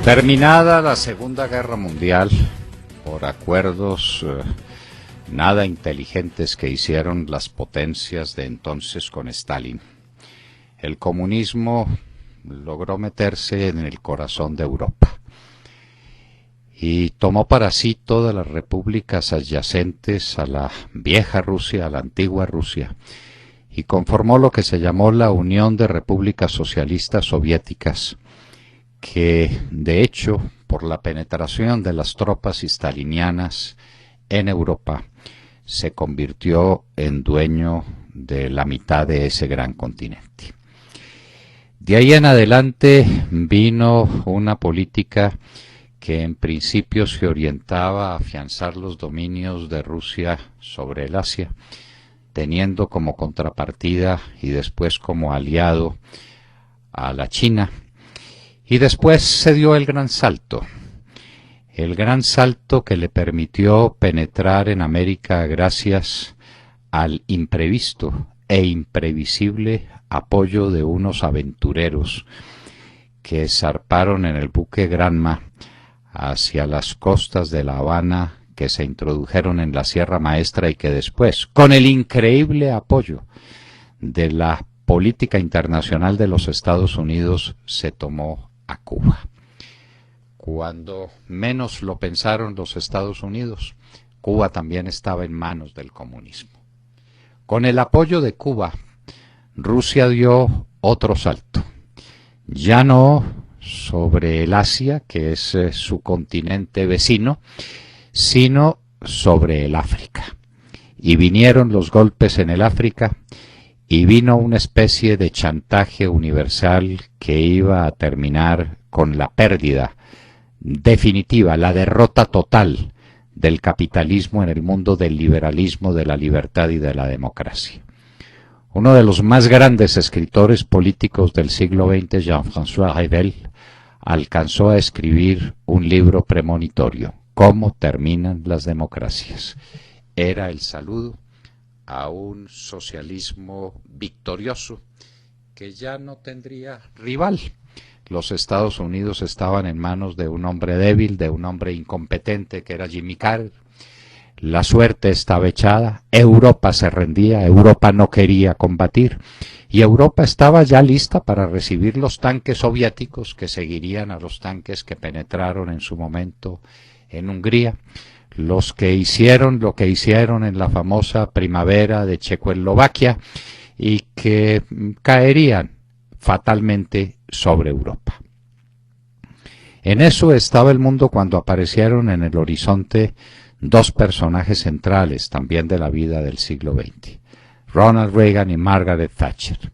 Terminada la Segunda Guerra Mundial, por acuerdos nada inteligentes que hicieron las potencias de entonces con Stalin, el comunismo logró meterse en el corazón de Europa y tomó para sí todas las repúblicas adyacentes a la vieja Rusia, a la antigua Rusia, y conformó lo que se llamó la Unión de Repúblicas Socialistas Soviéticas, que de hecho, por la penetración de las tropas stalinianas en Europa, se convirtió en dueño de la mitad de ese gran continente. De ahí en adelante vino una política que en principio se orientaba a afianzar los dominios de Rusia sobre el Asia, teniendo como contrapartida y después como aliado a la China. Y después se dio el gran salto que le permitió penetrar en América gracias al imprevisto e imprevisible apoyo de unos aventureros que zarparon en el buque Granma hacia las costas de La Habana, que se introdujeron en la Sierra Maestra y que después, con el increíble apoyo de la política internacional de los Estados Unidos, se tomó a Cuba. Cuando menos lo pensaron los Estados Unidos, Cuba también estaba en manos del comunismo. Con el apoyo de Cuba, Rusia dio otro salto, ya no sobre el Asia, que es su continente vecino, sino sobre el África. Y vinieron los golpes en el África, y vino una especie de chantaje universal que iba a terminar con la pérdida definitiva, la derrota total del capitalismo en el mundo del liberalismo, de la libertad y de la democracia. Uno de los más grandes escritores políticos del siglo XX, Jean-François Revel, alcanzó a escribir un libro premonitorio, ¿Cómo terminan las democracias? Era el saludo a un socialismo victorioso que ya no tendría rival. Los Estados Unidos estaban en manos de un hombre débil, de un hombre incompetente que era Jimmy Carter. La suerte estaba echada, Europa se rendía, Europa no quería combatir, y Europa estaba ya lista para recibir los tanques soviéticos que seguirían a los tanques que penetraron en su momento en Hungría, los que hicieron lo que hicieron en la famosa primavera de Checoslovaquia y que caerían fatalmente sobre Europa. En eso estaba el mundo cuando aparecieron en el horizonte dos personajes centrales también de la vida del siglo XX, Ronald Reagan y Margaret Thatcher.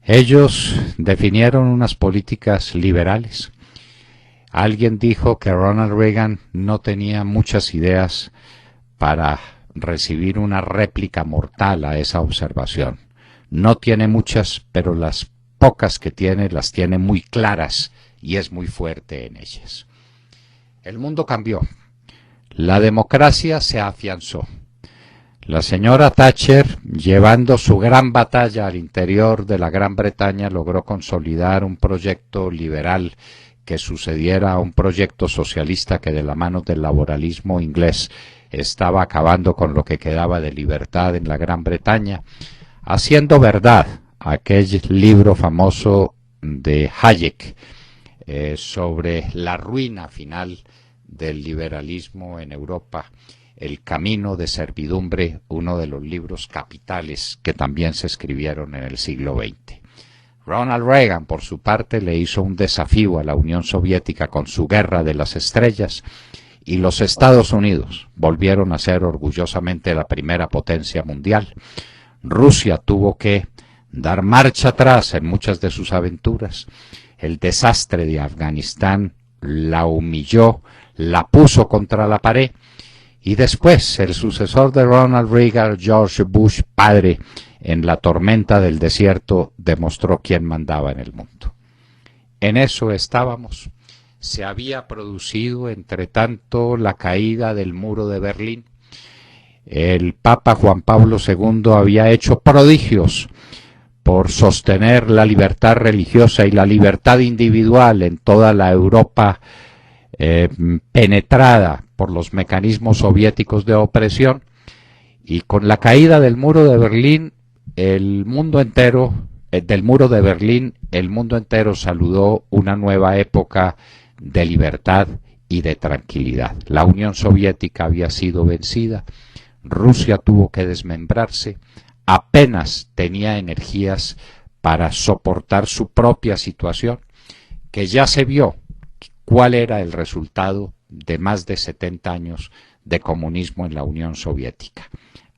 Ellos definieron unas políticas liberales. Alguien dijo que Ronald Reagan no tenía muchas ideas para recibir una réplica mortal a esa observación. No tiene muchas, pero las pocas que tiene las tiene muy claras y es muy fuerte en ellas. El mundo cambió. La democracia se afianzó. La señora Thatcher, llevando su gran batalla al interior de la Gran Bretaña, logró consolidar un proyecto liberal que sucediera a un proyecto socialista que de la mano del laboralismo inglés estaba acabando con lo que quedaba de libertad en la Gran Bretaña, haciendo verdad aquel libro famoso de Hayek sobre la ruina final del liberalismo en Europa, El camino de servidumbre, uno de los libros capitales que también se escribieron en el siglo XX. Ronald Reagan, por su parte, le hizo un desafío a la Unión Soviética con su Guerra de las Estrellas, y los Estados Unidos volvieron a ser orgullosamente la primera potencia mundial. Rusia tuvo que dar marcha atrás en muchas de sus aventuras. El desastre de Afganistán la humilló, la puso contra la pared, y después el sucesor de Ronald Reagan, George Bush padre, en la tormenta del desierto, demostró quién mandaba en el mundo. En eso estábamos. Se había producido, entre tanto, la caída del muro de Berlín. El Papa Juan Pablo II había hecho prodigios por sostener la libertad religiosa y la libertad individual en toda la Europa penetrada por los mecanismos soviéticos de opresión, y con la caída del muro de Berlín, el mundo entero, del muro de Berlín, el mundo entero saludó una nueva época de libertad y de tranquilidad. La Unión Soviética había sido vencida, Rusia tuvo que desmembrarse, apenas tenía energías para soportar su propia situación, que ya se vio cuál era el resultado de más de 70 años de comunismo en la Unión Soviética.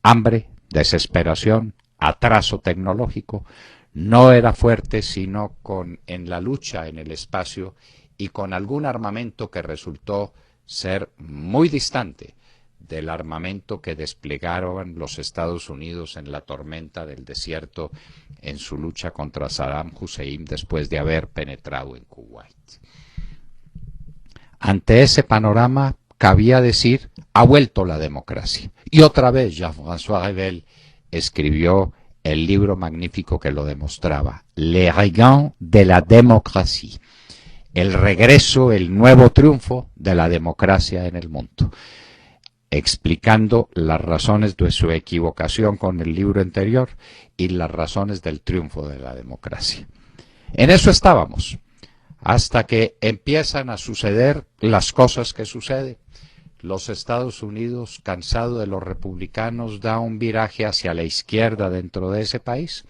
Hambre, desesperación, atraso tecnológico. No era fuerte sino en la lucha en el espacio y con algún armamento que resultó ser muy distante del armamento que desplegaron los Estados Unidos en la tormenta del desierto en su lucha contra Saddam Hussein después de haber penetrado en Kuwait. Ante ese panorama cabía decir, ha vuelto la democracia. Y otra vez Jean-François Revel escribió el libro magnífico que lo demostraba, Le Regain de la démocratie, el regreso, el nuevo triunfo de la democracia en el mundo, explicando las razones de su equivocación con el libro anterior y las razones del triunfo de la democracia. En eso estábamos, hasta que empiezan a suceder las cosas que suceden. Los Estados Unidos, cansado de los republicanos, da un viraje hacia la izquierda dentro de ese país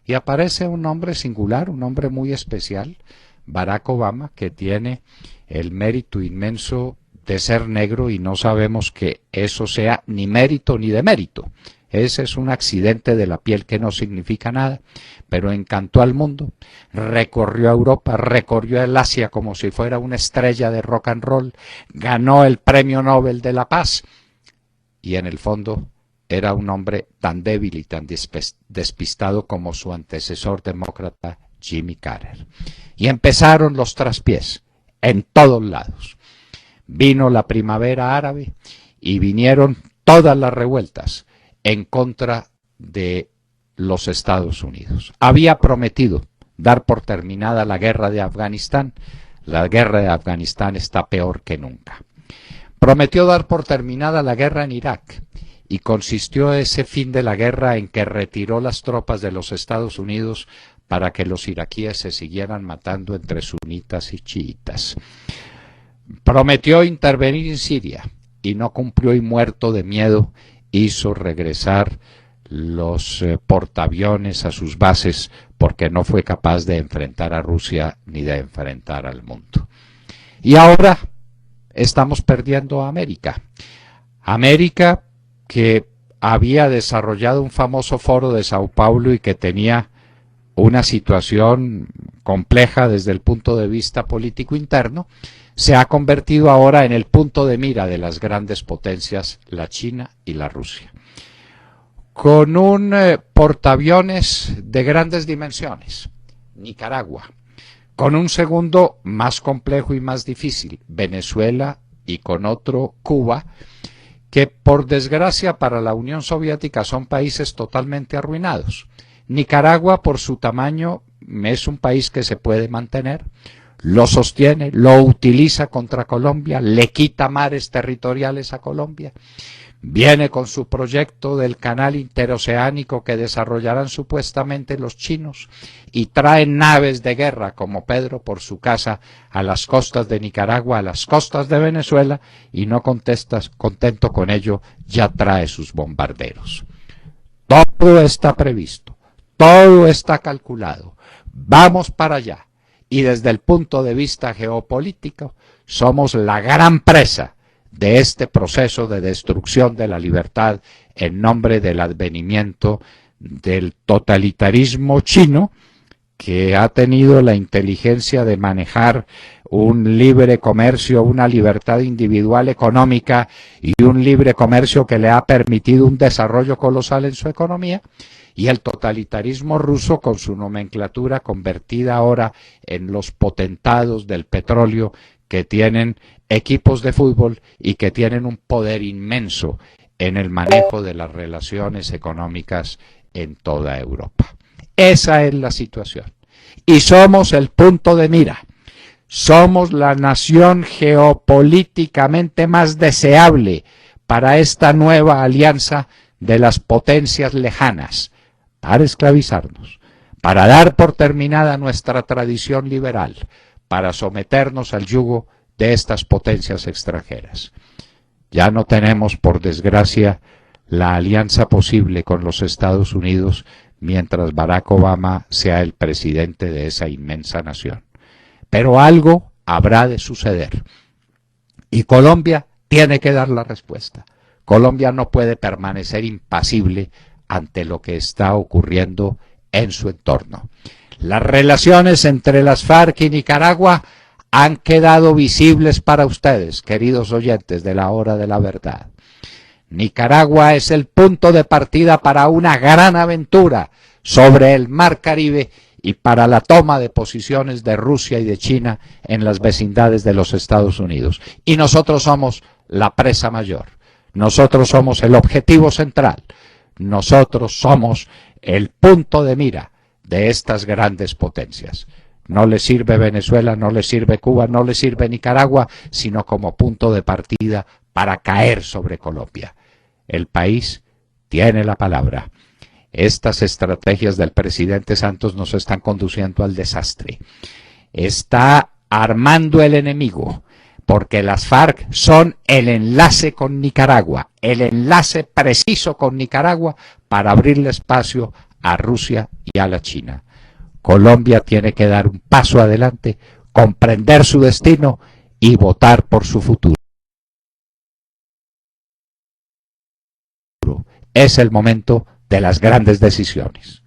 y aparece un hombre singular, un hombre muy especial, Barack Obama, que tiene el mérito inmenso de ser negro, y no sabemos que eso sea ni mérito ni demérito. Ese es un accidente de la piel que no significa nada, pero encantó al mundo, recorrió Europa, recorrió el Asia como si fuera una estrella de rock and roll, ganó el Premio Nobel de la Paz, y en el fondo era un hombre tan débil y tan despistado como su antecesor demócrata Jimmy Carter. Y empezaron los traspiés en todos lados. Vino la primavera árabe y vinieron todas las revueltas en contra de los Estados Unidos. Había prometido dar por terminada la guerra de Afganistán. La guerra de Afganistán está peor que nunca. Prometió dar por terminada la guerra en Irak, y consistió ese fin de la guerra en que retiró las tropas de los Estados Unidos para que los iraquíes se siguieran matando entre sunitas y chiitas. Prometió intervenir en Siria y no cumplió, y muerto de miedo hizo regresar los portaaviones a sus bases porque no fue capaz de enfrentar a Rusia ni de enfrentar al mundo. Y ahora estamos perdiendo a América. América, que había desarrollado un famoso foro de Sao Paulo y que tenía una situación compleja desde el punto de vista político interno, se ha convertido ahora en el punto de mira de las grandes potencias, la China y la Rusia. Con un portaaviones de grandes dimensiones, Nicaragua. Con un segundo más complejo y más difícil, Venezuela, y con otro, Cuba, que por desgracia para la Unión Soviética son países totalmente arruinados. Nicaragua, por su tamaño, es un país que se puede mantener, lo sostiene, lo utiliza contra Colombia, le quita mares territoriales a Colombia, viene con su proyecto del canal interoceánico que desarrollarán supuestamente los chinos y traen naves de guerra como Pedro por su casa a las costas de Nicaragua, a las costas de Venezuela, y no contento con ello, ya trae sus bombarderos. Todo está previsto, todo está calculado, vamos para allá. Y desde el punto de vista geopolítico, somos la gran presa de este proceso de destrucción de la libertad en nombre del advenimiento del totalitarismo chino, que ha tenido la inteligencia de manejar un libre comercio, una libertad individual económica y un libre comercio que le ha permitido un desarrollo colosal en su economía, y el totalitarismo ruso con su nomenclatura convertida ahora en los potentados del petróleo, que tienen equipos de fútbol y que tienen un poder inmenso en el manejo de las relaciones económicas en toda Europa. Esa es la situación. Y somos el punto de mira. Somos la nación geopolíticamente más deseable para esta nueva alianza de las potencias lejanas, para esclavizarnos, para dar por terminada nuestra tradición liberal, para someternos al yugo de estas potencias extranjeras. Ya no tenemos, por desgracia, la alianza posible con los Estados Unidos mientras Barack Obama sea el presidente de esa inmensa nación. Pero algo habrá de suceder. Y Colombia tiene que dar la respuesta. Colombia no puede permanecer impasible ante lo que está ocurriendo en su entorno. Las relaciones entre las FARC y Nicaragua han quedado visibles para ustedes, queridos oyentes de la Hora de la Verdad. Nicaragua es el punto de partida para una gran aventura sobre el Mar Caribe y para la toma de posiciones de Rusia y de China en las vecindades de los Estados Unidos. Y nosotros somos la presa mayor. Nosotros somos el objetivo central. Nosotros somos el punto de mira de estas grandes potencias. No le sirve Venezuela, no le sirve Cuba, no le sirve Nicaragua, sino como punto de partida para caer sobre Colombia. El país tiene la palabra. Estas estrategias del presidente Santos nos están conduciendo al desastre. Está armando el enemigo, porque las FARC son el enlace con Nicaragua, el enlace preciso con Nicaragua para abrirle espacio a Rusia y a la China. Colombia tiene que dar un paso adelante, comprender su destino y votar por su futuro. Es el momento de las grandes decisiones.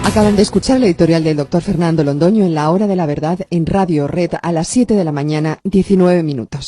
Acaban de escuchar el editorial del doctor Fernando Londoño en La Hora de la Verdad en Radio Red a las 7 de la mañana, 19 minutos.